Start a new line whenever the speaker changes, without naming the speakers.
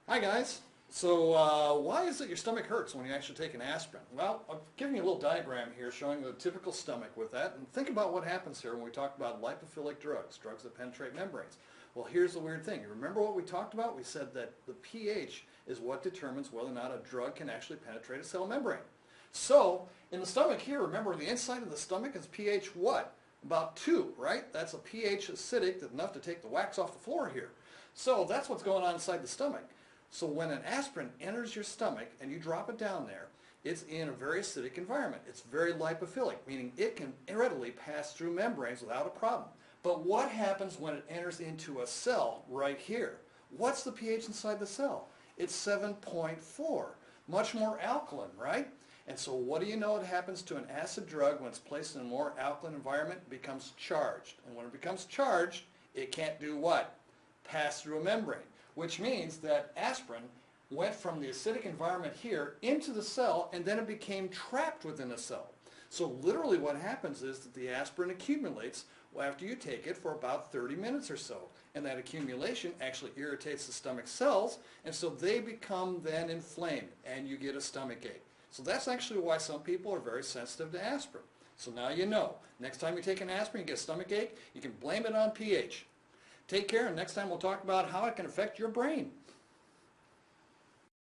Hi guys. So why is it your stomach hurts when you actually take an aspirin? Well, I'm giving you a little diagram here showing the typical stomach with that, and think about what happens here when we talk about lipophilic drugs, drugs that penetrate membranes. Well, here's the weird thing. You remember what we talked about? We said that the pH is what determines whether or not a drug can actually penetrate a cell membrane. So, in the stomach here, remember the inside of the stomach is pH what? About 2, right? That's a pH acidic that's enough to take the wax off the floor here. So that's what's going on inside the stomach. So when an aspirin enters your stomach and you drop it down there, it's in a very acidic environment. It's very lipophilic, meaning it can readily pass through membranes without a problem. But what happens when it enters into a cell right here? What's the pH inside the cell? It's 7.4, much more alkaline, right? And so what do you know it happens to an acid drug when it's placed in a more alkaline environment? It becomes charged. And when it becomes charged, it can't do what? Pass through a membrane, which means that aspirin went from the acidic environment here into the cell, and then it became trapped within the cell. So literally what happens is that the aspirin accumulates after you take it for about 30 minutes or so. And that accumulation actually irritates the stomach cells, and so they become then inflamed, and you get a stomach ache. So that's actually why some people are very sensitive to aspirin. So now you know. Next time you take an aspirin, you get a stomach ache, you can blame it on pH. Take care, and next time we'll talk about how it can affect your brain.